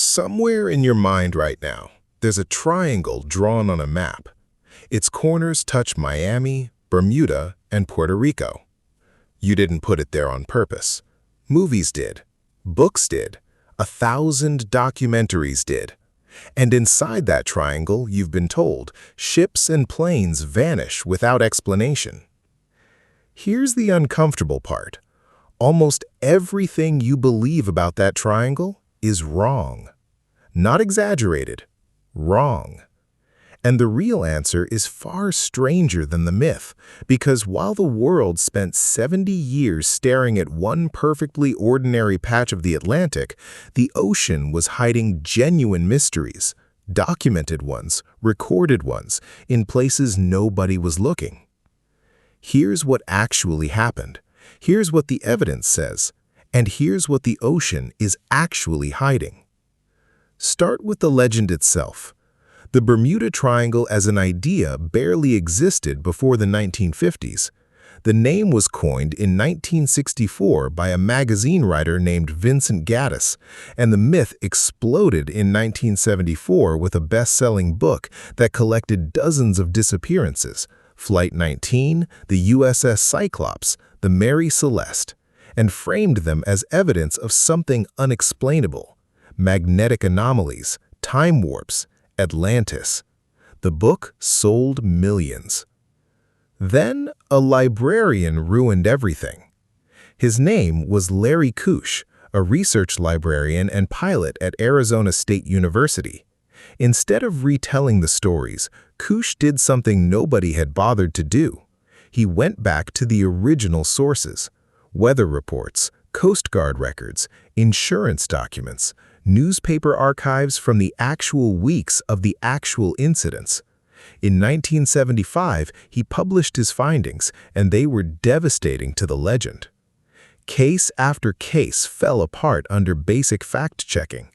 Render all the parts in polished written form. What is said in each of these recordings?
Somewhere in your mind right now, there's a triangle drawn on a map. Its corners touch Miami, Bermuda, and Puerto Rico. You didn't put it there on purpose. Movies did. Books did. 1,000 documentaries did. And inside that triangle, you've been told, ships and planes vanish without explanation. Here's the uncomfortable part. Almost everything you believe about that triangle is wrong. Not exaggerated, wrong. And the real answer is far stranger than the myth, because while the world spent 70 years staring at one perfectly ordinary patch of the Atlantic, the ocean was hiding genuine mysteries, documented ones, recorded ones, in places nobody was looking. Here's what actually happened. Here's what the evidence says. And here's what the ocean is actually hiding. Start with the legend itself. The Bermuda Triangle as an idea barely existed before the 1950s. The name was coined in 1964 by a magazine writer named Vincent Gaddis, and the myth exploded in 1974 with a best-selling book that collected dozens of disappearances: Flight 19, the USS Cyclops, the Mary Celeste, and framed them as evidence of something unexplainable: magnetic anomalies, time warps, Atlantis. The book sold millions. Then a librarian ruined everything. His name was Larry Kusche, a research librarian and pilot at Arizona State University. Instead of retelling the stories, Kusche did something nobody had bothered to do. He went back to the original sources: weather reports, Coast Guard records, insurance documents, newspaper archives from the actual weeks of the actual incidents. In 1975, he published his findings, and they were devastating to the legend. Case after case fell apart under basic fact-checking.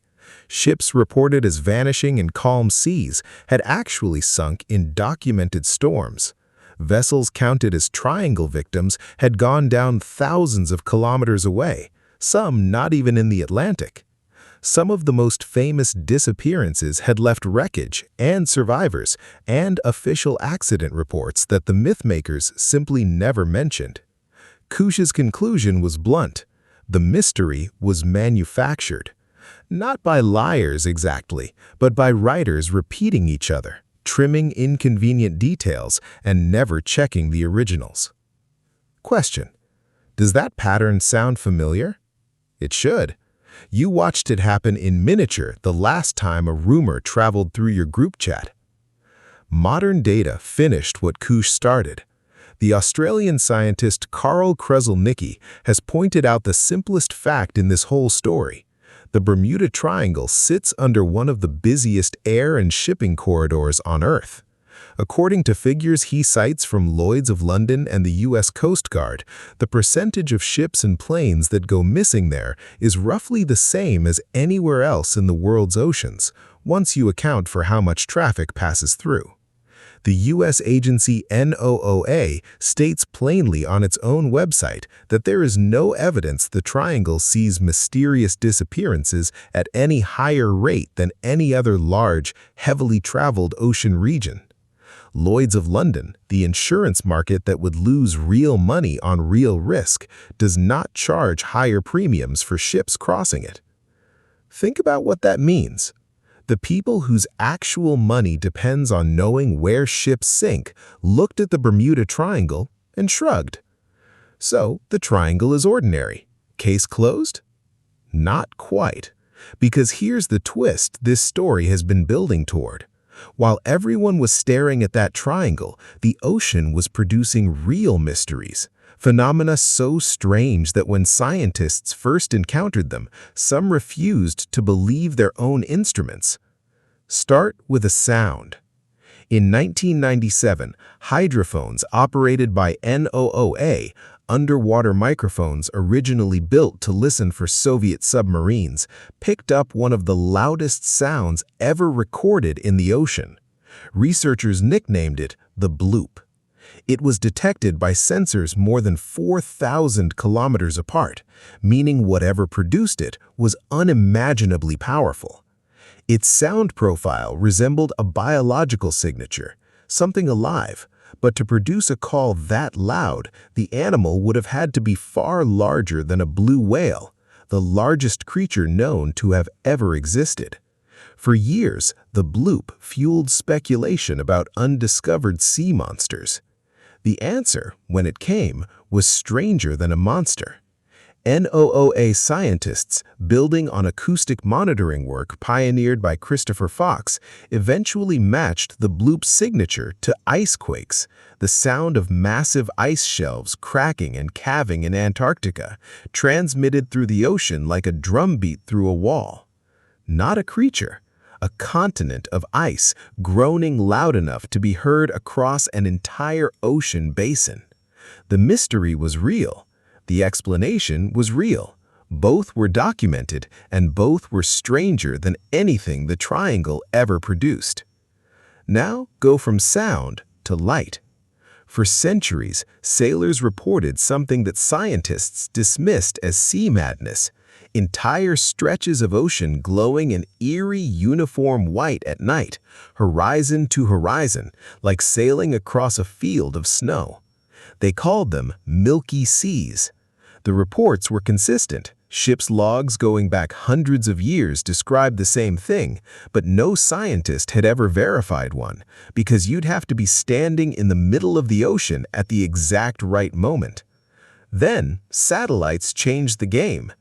Ships reported as vanishing in calm seas had actually sunk in documented storms. Vessels counted as triangle victims had gone down thousands of kilometers away, some not even in the Atlantic. Some of the most famous disappearances had left wreckage and survivors and official accident reports that the mythmakers simply never mentioned. Kusche's conclusion was blunt: the mystery was manufactured. Not by liars exactly, but by writers repeating each other, trimming inconvenient details, and never checking the originals. Question: does that pattern sound familiar? It should. You watched it happen in miniature the last time a rumor traveled through your group chat. Modern data finished what Kusche started. The Australian scientist Carl Krzelnicki has pointed out the simplest fact in this whole story. The Bermuda Triangle sits under one of the busiest air and shipping corridors on Earth. According to figures he cites from Lloyd's of London and the U.S. Coast Guard, the percentage of ships and planes that go missing there is roughly the same as anywhere else in the world's oceans, once you account for how much traffic passes through. The U.S. agency NOAA states plainly on its own website that there is no evidence the triangle sees mysterious disappearances at any higher rate than any other large, heavily traveled ocean region. Lloyd's of London, the insurance market that would lose real money on real risk, does not charge higher premiums for ships crossing it. Think about what that means. The people whose actual money depends on knowing where ships sink looked at the Bermuda Triangle and shrugged. So the triangle is ordinary. Case closed? Not quite. Because here's the twist this story has been building toward. While everyone was staring at that triangle, the ocean was producing real mysteries, phenomena so strange that when scientists first encountered them, some refused to believe their own instruments. Start with a sound. In 1997, hydrophones operated by NOAA, underwater microphones originally built to listen for Soviet submarines, picked up one of the loudest sounds ever recorded in the ocean. Researchers nicknamed it the Bloop. It was detected by sensors more than 4,000 kilometers apart, meaning whatever produced it was unimaginably powerful. Its sound profile resembled a biological signature, something alive, but to produce a call that loud, the animal would have had to be far larger than a blue whale, the largest creature known to have ever existed. For years, the bloop fueled speculation about undiscovered sea monsters. The answer, when it came, was stranger than a monster. NOAA scientists, building on acoustic monitoring work pioneered by Christopher Fox, eventually matched the bloop's signature to ice quakes, the sound of massive ice shelves cracking and calving in Antarctica, transmitted through the ocean like a drumbeat through a wall. Not a creature, a continent of ice groaning loud enough to be heard across an entire ocean basin. The mystery was real. The explanation was real. Both were documented, and both were stranger than anything the triangle ever produced. Now go from sound to light. For centuries, sailors reported something that scientists dismissed as sea madness: entire stretches of ocean glowing an eerie, uniform white at night, horizon to horizon, like sailing across a field of snow. They called them Milky Seas. The reports were consistent. Ships' logs going back hundreds of years described the same thing, but no scientist had ever verified one, because you'd have to be standing in the middle of the ocean at the exact right moment. Then, satellites changed the game.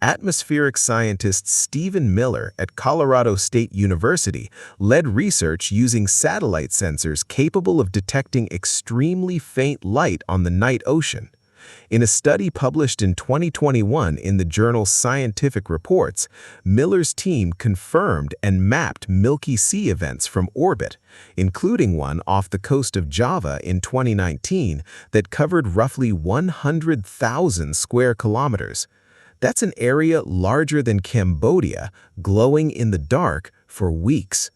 Atmospheric scientist Stephen Miller at Colorado State University led research using satellite sensors capable of detecting extremely faint light on the night ocean. In a study published in 2021 in the journal Scientific Reports, Miller's team confirmed and mapped Milky Sea events from orbit, including one off the coast of Java in 2019 that covered roughly 100,000 square kilometers. That's an area larger than Cambodia, glowing in the dark for weeks.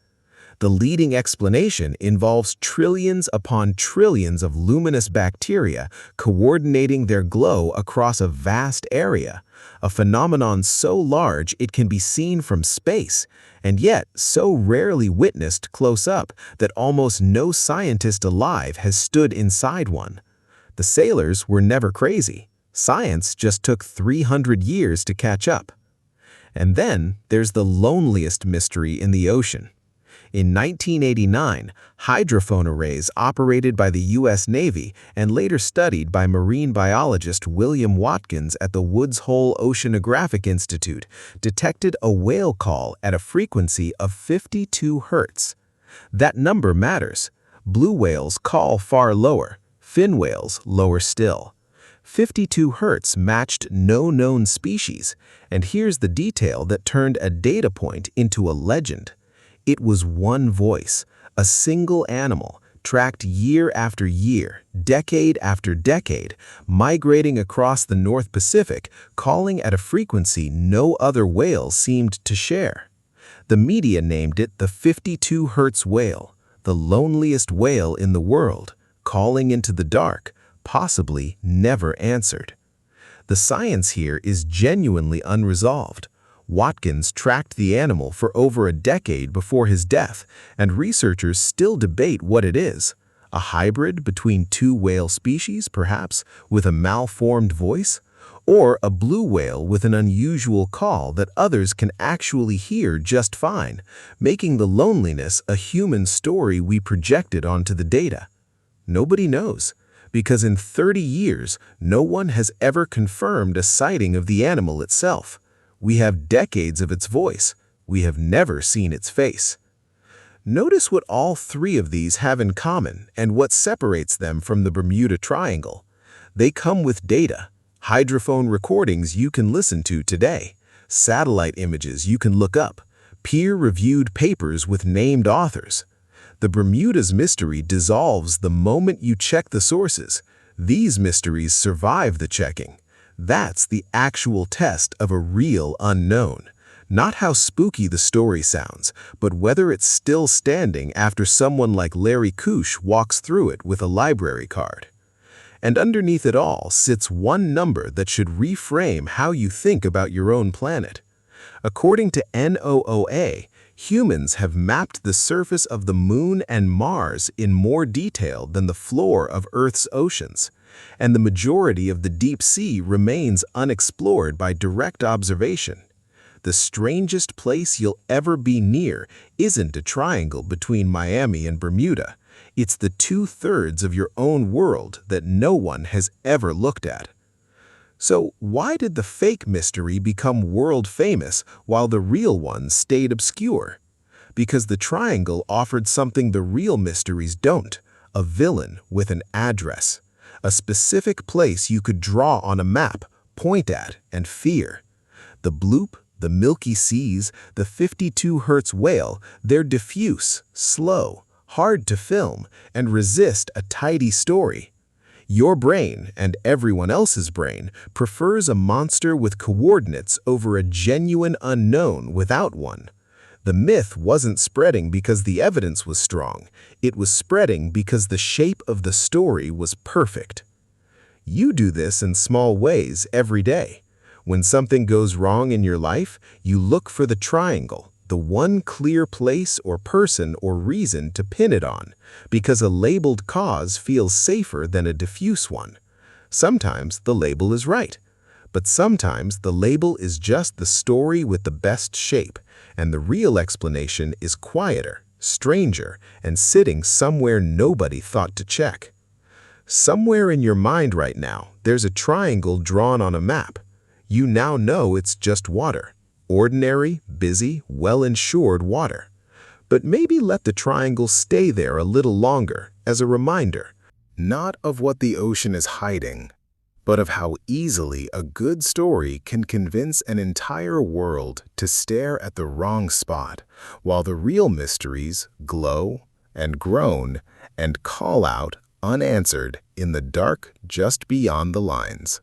The leading explanation involves trillions upon trillions of luminous bacteria coordinating their glow across a vast area, a phenomenon so large it can be seen from space, and yet so rarely witnessed close up that almost no scientist alive has stood inside one. The sailors were never crazy. Science just took 300 years to catch up. And then there's the loneliest mystery in the ocean. In 1989, hydrophone arrays operated by the U.S. Navy and later studied by marine biologist William Watkins at the Woods Hole Oceanographic Institute detected a whale call at a frequency of 52 hertz. That number matters. Blue whales call far lower, fin whales lower still. 52 hertz matched no known species, and here's the detail that turned a data point into a legend. It was one voice, a single animal, tracked year after year, decade after decade, migrating across the North Pacific, calling at a frequency no other whale seemed to share. The media named it the 52 hertz whale, the loneliest whale in the world, calling into the dark, possibly never answered. The science here is genuinely unresolved. Watkins tracked the animal for over a decade before his death, and researchers still debate what it is. A hybrid between two whale species, perhaps, with a malformed voice? Or a blue whale with an unusual call that others can actually hear just fine, making the loneliness a human story we projected onto the data? Nobody knows, because in 30 years, no one has ever confirmed a sighting of the animal itself. We have decades of its voice. We have never seen its face. Notice what all three of these have in common and what separates them from the Bermuda Triangle. They come with data, hydrophone recordings you can listen to today, satellite images you can look up, peer-reviewed papers with named authors. The Bermuda's mystery dissolves the moment you check the sources. These mysteries survive the checking. That's the actual test of a real unknown. Not how spooky the story sounds, but whether it's still standing after someone like Larry Kusche walks through it with a library card. And underneath it all sits one number that should reframe how you think about your own planet. According to NOAA, Humans have mapped the surface of the Moon and Mars in more detail than the floor of Earth's oceans, and the majority of the deep sea remains unexplored by direct observation. The strangest place you'll ever be near isn't a triangle between Miami and Bermuda. It's the 2/3 of your own world that no one has ever looked at. So why did the fake mystery become world famous while the real one stayed obscure? Because the triangle offered something the real mysteries don't: a villain with an address, a specific place you could draw on a map, point at, and fear. The Bloop, the Milky Seas, the 52 hertz whale, they're diffuse, slow, hard to film, and resist a tidy story. Your brain, and everyone else's brain, prefers a monster with coordinates over a genuine unknown without one. The myth wasn't spreading because the evidence was strong. It was spreading because the shape of the story was perfect. You do this in small ways every day. When something goes wrong in your life, you look for the triangle, the one clear place or person or reason to pin it on, because a labeled cause feels safer than a diffuse one. Sometimes the label is right, but sometimes the label is just the story with the best shape, and the real explanation is quieter, stranger, and sitting somewhere nobody thought to check. Somewhere in your mind right now, there's a triangle drawn on a map. You now know it's just water. Ordinary, busy, well-insured water. But maybe let the triangle stay there a little longer as a reminder, not of what the ocean is hiding, but of how easily a good story can convince an entire world to stare at the wrong spot, while the real mysteries glow and groan and call out unanswered in the dark just beyond the lines.